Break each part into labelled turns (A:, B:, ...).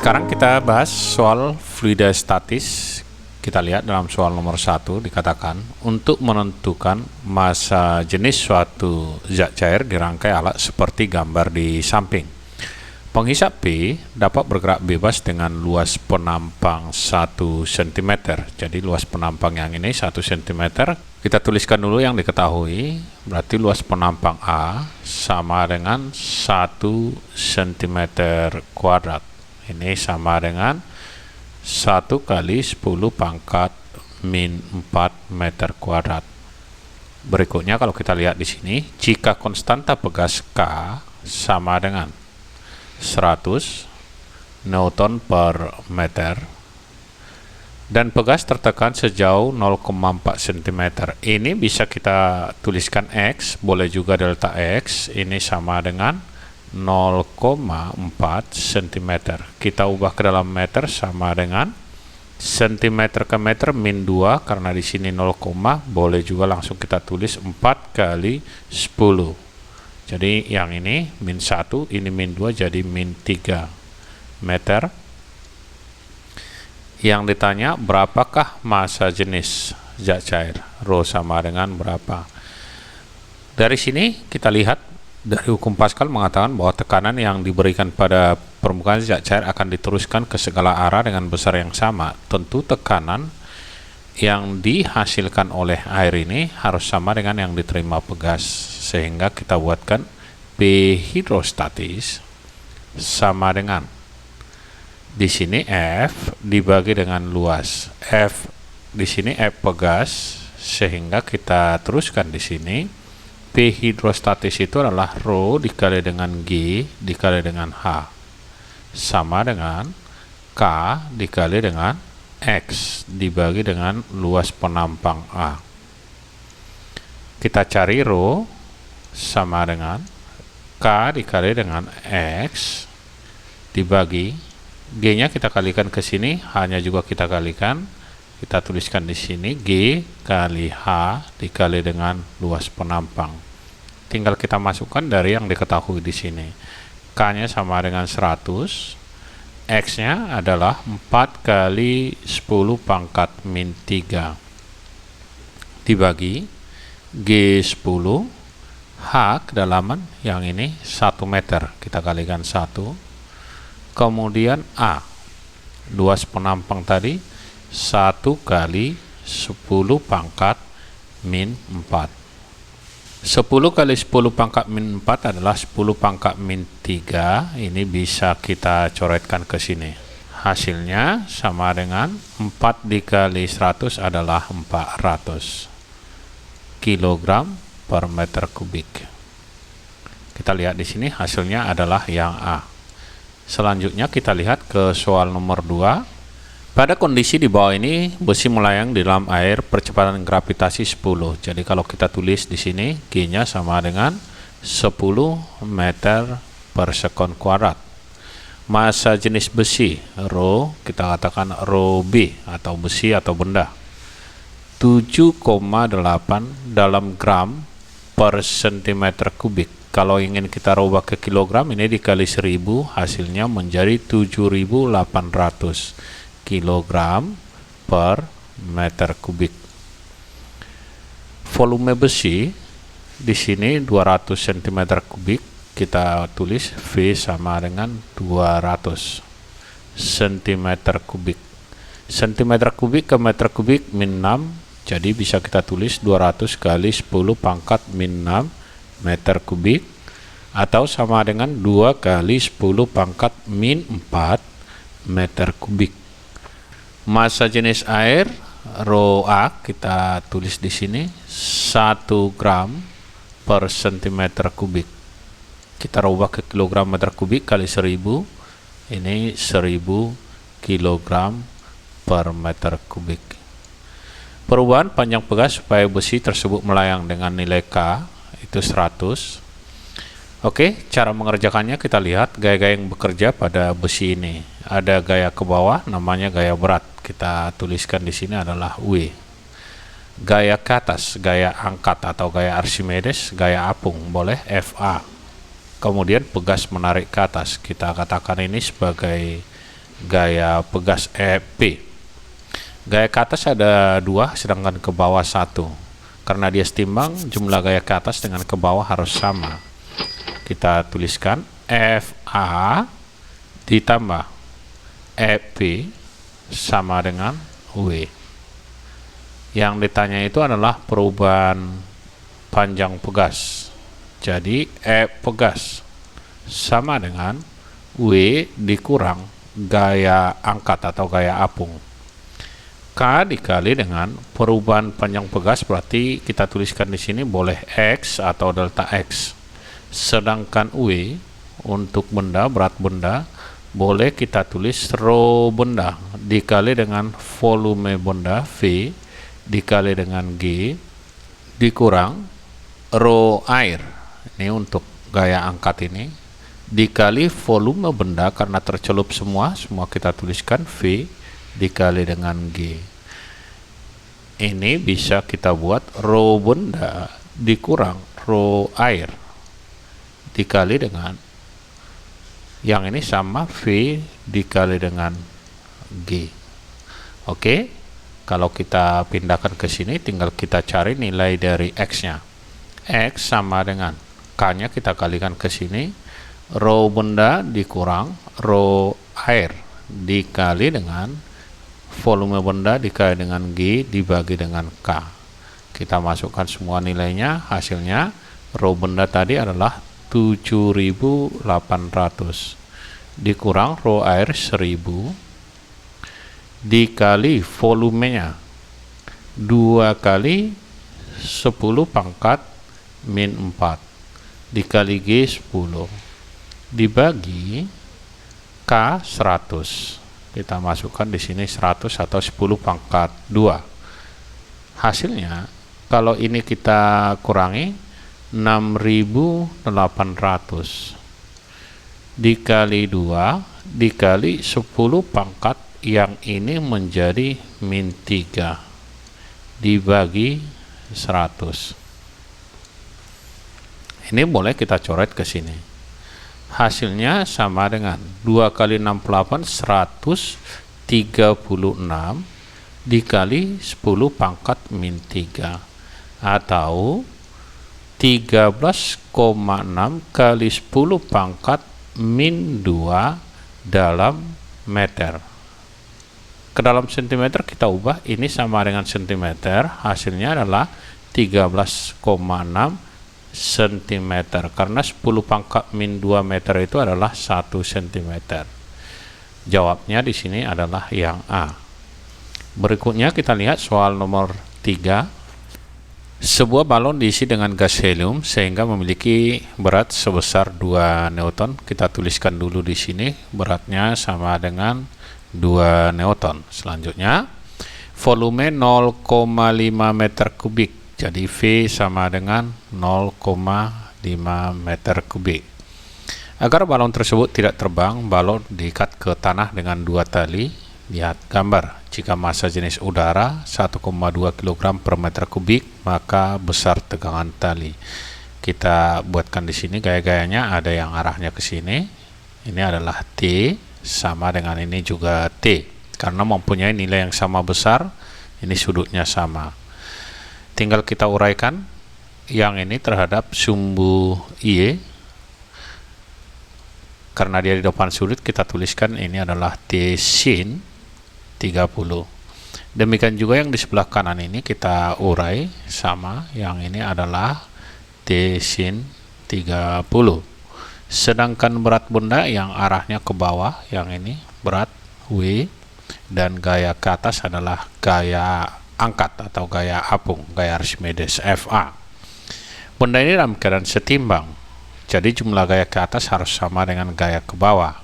A: Sekarang kita bahas soal fluida statis. Kita lihat dalam soal nomor 1 dikatakan untuk menentukan massa jenis suatu zat cair dirangkai alat seperti gambar di samping. Penghisap P dapat bergerak bebas dengan luas penampang 1 cm. Jadi luas penampang yang ini 1 cm. Kita tuliskan dulu yang diketahui. Berarti luas penampang A sama dengan 1 cm kuadrat. Ini sama dengan 1 kali 10 pangkat min 4 meter kuadrat. Berikutnya kalau kita lihat di sini, jika konstanta pegas K sama dengan 100 Newton per meter dan pegas tertekan sejauh 0,4 cm, ini bisa kita tuliskan X, boleh juga delta X, ini sama dengan 0,4 cm. Kita ubah ke dalam meter sama dengan cm ke meter min 2, karena di sini 0, boleh juga langsung kita tulis 4 kali 10. Jadi yang ini min 1, ini min 2, jadi min 3 meter. Yang ditanya berapakah massa jenis zat cair? Rho sama dengan berapa? Dari sini kita lihat dari hukum Pascal mengatakan bahwa tekanan yang diberikan pada permukaan zat cair akan diteruskan ke segala arah dengan besar yang sama. Tentu tekanan yang dihasilkan oleh air ini harus sama dengan yang diterima pegas, sehingga kita buatkan P hidrostatis sama dengan di sini F dibagi dengan luas. F di sini F pegas, sehingga kita teruskan di sini P hidrostatis itu adalah Rho dikali dengan G dikali dengan H sama dengan K dikali dengan X dibagi dengan luas penampang A. Kita cari Rho sama dengan K dikali dengan X dibagi G-nya kita kalikan ke sini, H-nya juga kita kalikan. Kita tuliskan di sini G kali H dikali dengan luas penampang. Tinggal kita masukkan dari yang diketahui di sini. K-nya sama dengan 100. X-nya adalah 4 kali 10 pangkat min 3 dibagi G10 H kedalaman yang ini 1 meter. Kita kalikan 1. Kemudian A, luas penampang tadi 1 kali 10 pangkat min 4. 10 kali 10 pangkat min 4 adalah 10 pangkat min 3. Ini bisa kita coretkan ke sini. Hasilnya sama dengan 4 dikali 100 adalah 400 kilogram per meter kubik. Kita lihat di sini hasilnya adalah yang A. Selanjutnya kita lihat ke soal nomor 2. Pada kondisi di bawah ini, besi melayang di dalam air percepatan gravitasi 10. Jadi kalau kita tulis di sini, G-nya sama dengan 10 meter per sekon kuadrat. Massa jenis besi, Rho, kita katakan Rho B atau besi atau benda, 7,8 dalam gram per centimeter kubik. Kalau ingin kita rubah ke kilogram, ini dikali 1000, hasilnya menjadi 7.800 kilogram per meter kubik. Volume besi di sini 200 cm kubik, kita tulis V sama dengan 200 cm kubik. Cm kubik ke meter kubik min 6, jadi bisa kita tulis 200 kali 10 pangkat min 6 meter kubik, atau sama dengan 2 kali 10 pangkat min 4 meter kubik. Massa jenis air Rho A kita tulis di sini 1 gram per centimeter kubik. Kita rubah ke kilogram meter kubik kali 1000, ini 1000 kilogram per meter kubik. Perubahan panjang pegas supaya besi tersebut melayang dengan nilai K itu 100. Oke, cara mengerjakannya kita lihat gaya-gaya yang bekerja pada besi ini. Ada gaya ke bawah, namanya gaya berat. Kita tuliskan di sini adalah W. Gaya ke atas, gaya angkat atau gaya Archimedes, gaya apung, boleh FA. Kemudian pegas menarik ke atas, kita katakan ini sebagai gaya pegas P. Gaya ke atas ada 2, sedangkan ke bawah 1. Karena dia setimbang, jumlah gaya ke atas dengan ke bawah harus sama. Kita tuliskan FA ditambah EP sama dengan W. Yang ditanya itu adalah perubahan panjang pegas. Jadi E pegas sama dengan W dikurang gaya angkat atau gaya apung. K dikali dengan perubahan panjang pegas, berarti kita tuliskan di sini boleh X atau delta X. Sedangkan W untuk benda, berat benda, boleh kita tulis rho benda dikali dengan volume benda V dikali dengan G dikurang rho air. Ini untuk gaya angkat ini dikali volume benda, karena tercelup semua kita tuliskan V dikali dengan G. Ini bisa kita buat rho benda dikurang rho air dikali dengan yang ini sama V dikali dengan G. Oke, kalau kita pindahkan ke sini tinggal kita cari nilai dari X-nya. X sama dengan K-nya kita kalikan ke sini, rho benda dikurang rho air dikali dengan volume benda dikali dengan G dibagi dengan K. Kita masukkan semua nilainya, hasilnya rho benda tadi adalah 7.800 dikurang rho air 1.000 dikali volumenya 2 kali 10 pangkat min 4 dikali G 10 dibagi K 100. Kita masukkan di sini 100 atau 10 pangkat 2. Hasilnya kalau ini kita kurangi 6.800 dikali 2 dikali 10 pangkat yang ini menjadi min 3 dibagi 100. Ini boleh kita coret ke sini. Hasilnya sama dengan 2 kali 68 136 dikali 10 pangkat min 3 atau 13,6 kali 10 pangkat min 2 dalam meter. Ke dalam sentimeter kita ubah, ini sama dengan sentimeter, hasilnya adalah 13,6 cm, karena 10 pangkat min 2 meter itu adalah 1 cm. Jawabnya di sini adalah yang A. Berikutnya kita lihat soal nomor 3. Sebuah balon diisi dengan gas helium sehingga memiliki berat sebesar 2 Newton. Kita tuliskan dulu di sini beratnya sama dengan 2 Newton. Selanjutnya volume 0,5 meter kubik. Jadi V sama dengan 0,5 meter kubik. Agar balon tersebut tidak terbang, balon diikat ke tanah dengan 2 tali. Lihat gambar. Jika massa jenis udara 1,2 kg per meter kubik, maka besar tegangan tali. Kita buatkan di sini gaya-gayanya, ada yang arahnya ke sini. Ini adalah T sama dengan ini juga T. Karena mempunyai nilai yang sama besar, ini sudutnya sama. Tinggal kita uraikan yang ini terhadap sumbu I. Karena dia di depan sudut, kita tuliskan ini adalah T sin 30. Demikian juga yang di sebelah kanan ini kita urai sama, yang ini adalah T sin 30. Sedangkan berat benda yang arahnya ke bawah, yang ini berat W, dan gaya ke atas adalah gaya angkat atau gaya apung, gaya Archimedes FA. Benda ini dalam keadaan setimbang, jadi jumlah gaya ke atas harus sama dengan gaya ke bawah.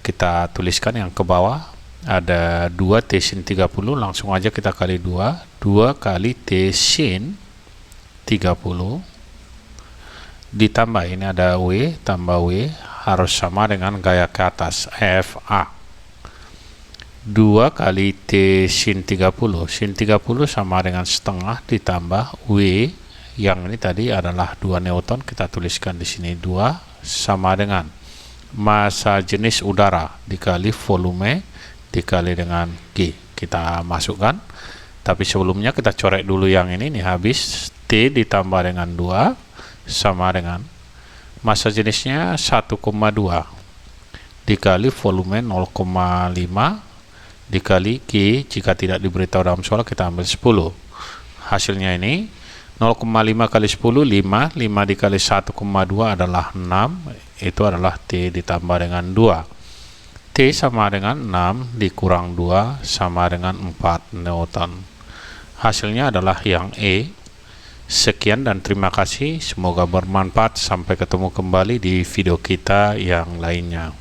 A: Kita tuliskan yang ke bawah ada 2 T sin 30, langsung aja kita kali 2 kali T sin 30 ditambah ini ada W tambah W harus sama dengan gaya ke atas FA. 2 kali T sin 30. Sin 30 sama dengan setengah ditambah W, yang ini tadi adalah 2 Newton, kita tuliskan di sini 2 sama dengan massa jenis udara dikali volume dikali dengan G. Kita masukkan, tapi sebelumnya kita coret dulu yang ini nih, habis T ditambah dengan 2 sama dengan massa jenisnya 1,2 dikali volume 0,5 dikali G. Jika tidak diberitahu dalam soal, kita ambil 10. Hasilnya ini 0,5 kali 10, 5 dikali 1,2 adalah 6, itu adalah T ditambah dengan 2. T sama dengan 6 dikurang 2 sama dengan 4 Newton. Hasilnya adalah yang E. Sekian dan terima kasih, semoga bermanfaat. Sampai ketemu kembali di video kita yang lainnya.